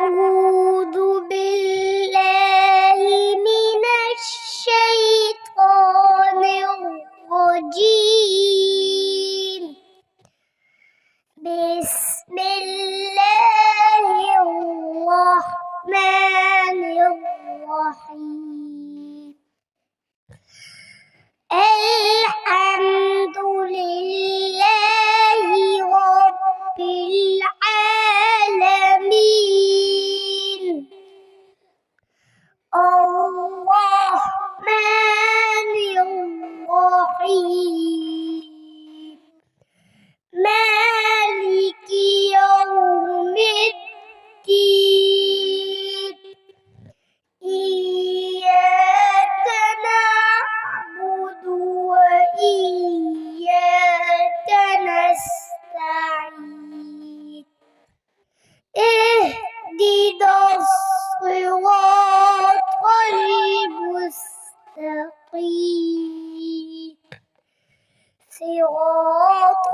أعوذ بالله من الشيطان الرجيم. بسم الله الرحمن الرحيم. الحمد لله رب العالمين. الرحمن الرحيم. مالك يوم الدين. إياك نعبد وإياك نستعين. اهدنا الصراط المستقيم. صراط